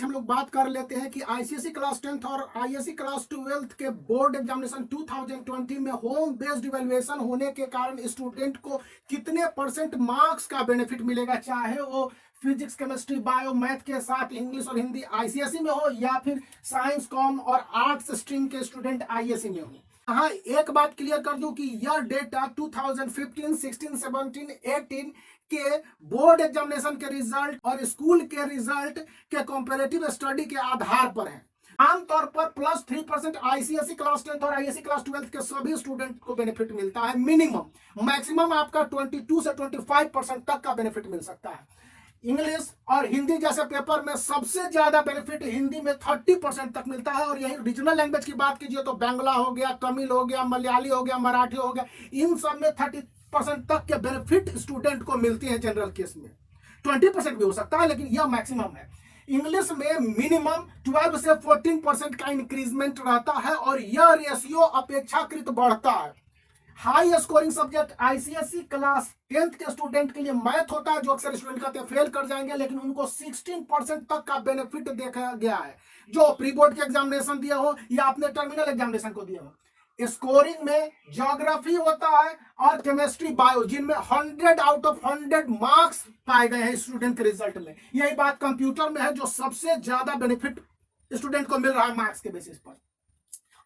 हम लोग बात कर लेते हैं कि आईसीएसई क्लास 10th और आईएससी क्लास 12th के बोर्ड एग्जामिनेशन 2020 में होम बेस्ड इवैल्यूएशन होने के कारण स्टूडेंट को कितने परसेंट मार्क्स का बेनिफिट मिलेगा, चाहे वो फिजिक्स, केमिस्ट्री, बायो, मैथ के साथ इंग्लिश और हिंदी आईसीएसई में हो या फिर साइंस, कॉम और आर्ट्स स्ट्रीम के स्टूडेंट आईएससी में हो। हाँ, एक बात क्लियर कर दूं कि यह डेटा 2015, 16, 17, 18 के बोर्ड एग्जामिनेशन के रिजल्ट और स्कूल के रिजल्ट के कंपैरेटिव स्टडी के आधार पर है। आमतौर पर +3% आईसीएसई क्लास 10th और आईएससी क्लास 12th के सभी स्टूडेंट को बेनिफिट मिलता है मिनिमम। मैक्सिमम आपका 22 से 25% तक का बेनिफिट मिल सकता है। इंग्लिश और हिंदी जैसे पेपर में सबसे ज्यादा बेनिफिट हिंदी में 30% तक मिलता है। और यही रीजनल लैंग्वेज की बात कीजिए तो बांग्ला हो गया, तमिल हो गया, मलयाली हो गया, मराठी हो गया, इन सब में 30% तक के बेनिफिट स्टूडेंट को मिलती है। जनरल केस में 20% भी हो सकता है, लेकिन यह मैक्सिमम है। इंग्लिश में मिनिमम 12 से 14% का इंक्रीजमेंट रहता है और यह रेशियो अपेक्षाकृत बढ़ता है। High scoring subject ICSE class 10th के स्टूडेंट के लिए मैथ होता है, जो अक्सर स्टूडेंट कहते हैं फेल कर जाएंगे, लेकिन उनको 16% तक का बेनिफिट देखा गया है, जो प्री बोर्ड के एग्जामिनेशन दिया हो या अपने टर्मिनल एग्जामिनेशन को दिया हो। स्कोरिंग में ज्योग्राफी होता है और केमिस्ट्री, बायो, जिनमें 100 आउट ऑफ 100 मार्क्स पाए गए हैं स्टूडेंट के रिजल्ट में। यही बात कंप्यूटर में है, जो सबसे ज्यादा बेनिफिट स्टूडेंट को मिल रहा है मार्क्स के बेसिस पर।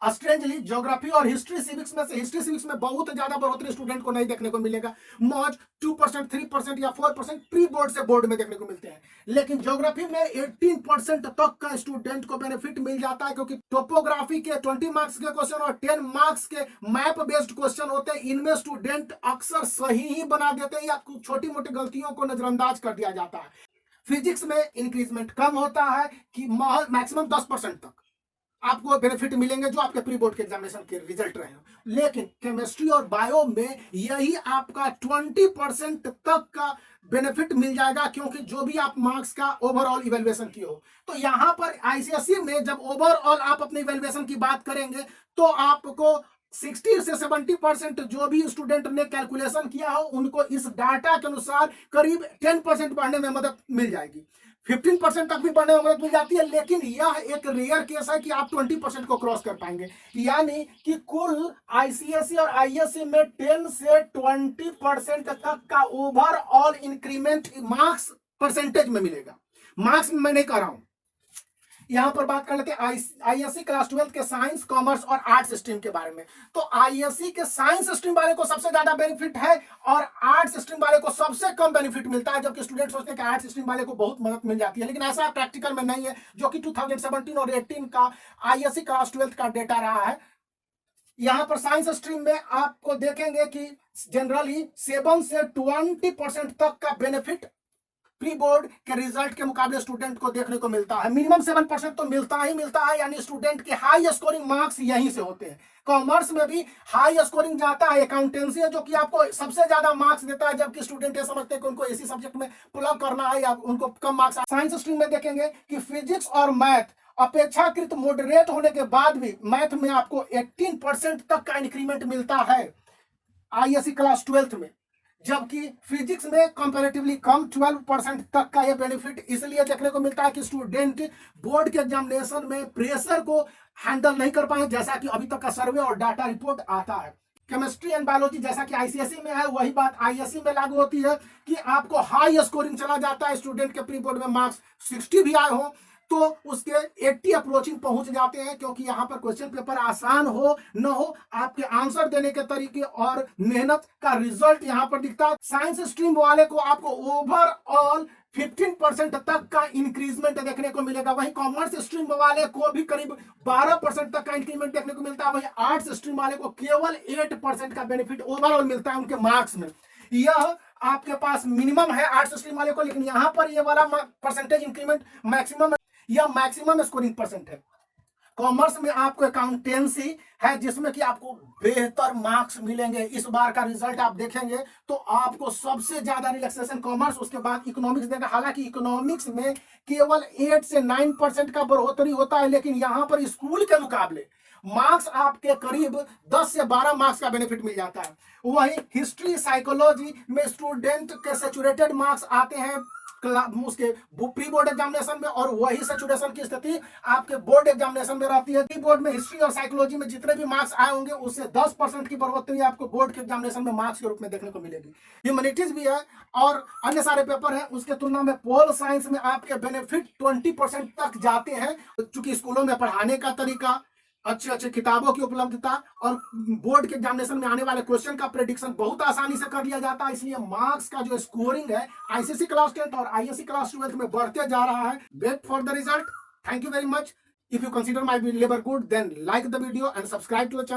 स्ट्रेंजली ज्योग्राफी और हिस्ट्री सिविक्स में से हिस्ट्री सिविक्स में बहुत ज्यादा बढ़ोतरी स्टूडेंट को नहीं देखने को मिलेगा। मौज 2%, 3% या 4% प्री बोर्ड से बोर्ड में देखने को मिलते हैं, लेकिन ज्योग्राफी में 18% तक का स्टूडेंट को बेनिफिट मिल जाता है, क्योंकि टोपोग्राफी के 20 मार्क्स के क्वेश्चन और 10 मार्क्स के मैप बेस्ड क्वेश्चन होते हैं। इनमें स्टूडेंट अक्सर सही ही बना देते हैं या कुछ छोटी मोटी गलतियों को नजरअंदाज कर दिया जाता है। फिजिक्स में इंक्रीजमेंट कम होता है कि मैक्सिमम 10% तक आपको बेनिफिट मिलेंगे, जो आपके प्री बोर्ड के एग्जामिनेशन के रिजल्ट रहे हैं। लेकिन केमिस्ट्री और बायो में यही आपका 20% तक का बेनिफिट मिल जाएगा, क्योंकि जो भी आप मार्क्स का ओवरऑल इवैल्यूएशन किए हो। तो यहां पर आईसीएसई में जब ओवरऑल आप अपने इवैल्यूएशन की बात करेंगे तो आपको 60 से 70% जो भी स्टूडेंट ने कैलकुलेशन किया हो उनको इस डाटा के अनुसार करीब 10% बढ़ने में मदद मिल जाएगी। 15% तक भी बढ़ने में मदद मिल जाती है, लेकिन यह एक रेयर केस है कि आप 20% को क्रॉस कर पाएंगे। यानी कि कुल आईसीएसई और आईएससी में 10 से 20% तक का ओवरऑल इंक्रीमेंट मार्क्स परसेंटेज में मिलेगा। मार्क्स में मैं नहीं कह रहा हूं। यहां पर बात कर लेते हैं आईएससी क्लास 12 के साइंस, कॉमर्स और आर्ट्स स्ट्रीम के बारे में। तो आईएससी के साइंस स्ट्रीम वाले को सबसे ज्यादा बेनिफिट है और आर्ट्स स्ट्रीम वाले को सबसे कम बेनिफिट मिलता है, जबकि स्टूडेंट सोचते हैं कि आर्ट्स स्ट्रीम वाले को बहुत मदद मिल जाती है, लेकिन ऐसा प्रैक्टिकल में नहीं है, जो कि 2017 और 18 का आईएससी क्लास 12 का डेटा रहा है। यहां पर साइंस स्ट्रीम में आपको देखेंगे कि जनरली 7 से 20% तक का बेनिफिट प्री बोर्ड के रिजल्ट के मुकाबले स्टूडेंट को देखने को मिलता है। मिनिमम 7% तो मिलता ही मिलता है, यानी स्टूडेंट के हाई स्कोरिंग मार्क्स यहीं से होते हैं। कॉमर्स में भी हाई स्कोरिंग जाता है, अकाउंटेंसी है जो कि आपको सबसे ज्यादा मार्क्स देता है, जबकि स्टूडेंट ये समझते हैं कि उनको इसी सब्जेक्ट में प्लग करना है या उनको कम मार्क्स। साइंस स्ट्रीम में देखेंगे कि फिजिक्स और मैथ अपेक्षाकृत मॉडरेट होने के बाद भी मैथ में आपको 18% तक का इंक्रीमेंट मिलता है आईएससी क्लास 12 में, जबकि फिजिक्स में कंपैरेटिवली कम 12% तक का यह बेनिफिट इसलिए देखने को मिलता है कि स्टूडेंट बोर्ड के एग्जामिनेशन में प्रेशर को हैंडल नहीं कर पाए, जैसा कि अभी तक का सर्वे और डाटा रिपोर्ट आता है। केमिस्ट्री एंड बायोलॉजी जैसा कि आईसीएसई में है, वही बात आईएससी में लागू होती है कि आपको हाई स्कोरिंग चला जाता है। स्टूडेंट के प्री बोर्ड में मार्क्स 60 भी आए हो तो उसके 80 अप्रोचिंग पहुंच जाते हैं, क्योंकि यहां पर क्वेश्चन पेपर आसान हो न हो, आपके आंसर देने के तरीके और मेहनत का रिजल्ट यहां पर दिखता है। साइंस स्ट्रीम वाले को आपको ओवरऑल 15% तक का इंक्रीजमेंट देखने को मिलेगा। वहीं कॉमर्स स्ट्रीम वाले को भी करीब 12% तक का इंक्रीमेंट देखने को मिलता है। वहीं आर्ट्स स्ट्रीम वाले को केवल 8% का बेनिफिट ओवरऑल मिलता है उनके मार्क्स में। यह आपके पास मिनिमम है आर्ट्स स्ट्रीम वाले को, लेकिन यहां पर यह वाला परसेंटेज इंक्रीमेंट मैक्सिमम या मैक्सिमम स्कोरिंग परसेंट है। कॉमर्स में आपको अकाउंटेंसी है जिसमें कि आपको बेहतर मार्क्स मिलेंगे। इस बार का रिजल्ट आप देखेंगे तो आपको सबसे ज्यादा रिलैक्सेशन कॉमर्स, उसके बाद इकोनॉमिक्स देगा। हालांकि इकोनॉमिक्स में केवल 8 से 9% का बढ़ोतरी होता है, लेकिन यहां पर स्कूल के मुकाबले मार्क्स आपके करीब 10 से 12 मार्क्स का बेनिफिट मिल जाता है। वहीं हिस्ट्री, साइकोलॉजी में स्टूडेंट के सैचुरेटेड मार्क्स आते हैं उसके प्री बोर्ड एग्जामिनेशन में, और वही सिचुएशन की स्थिति आपके बोर्ड एग्जामिनेशन में रहती है। प्री बोर्ड में हिस्ट्री और साइकोलॉजी में जितने भी मार्क्स आए होंगे उससे 10% की बढ़ोतरी आपको बोर्ड के एग्जामिनेशन में मार्क्स के रूप में देखने को मिलेगी। ह्यूमैनिटीज भी है और अन्य सारे पेपर हैं, उसके तुलना में पोल साइंस में आपके बेनिफिट 20% तक जाते हैं। चूंकि स्कूलों में पढ़ाने का तरीका, अच्छे अच्छे किताबों की उपलब्धता और बोर्ड के एग्जामिनेशन में आने वाले क्वेश्चन का प्रेडिक्शन बहुत आसानी से कर लिया जाता है, इसलिए मार्क्स का जो स्कोरिंग है आईसीएसई क्लास 10 और आईएससी क्लास 12 में बढ़ते जा रहा है। Wait for the result. Thank you very much. If you consider my labor good, then like the video and subscribe to the channel.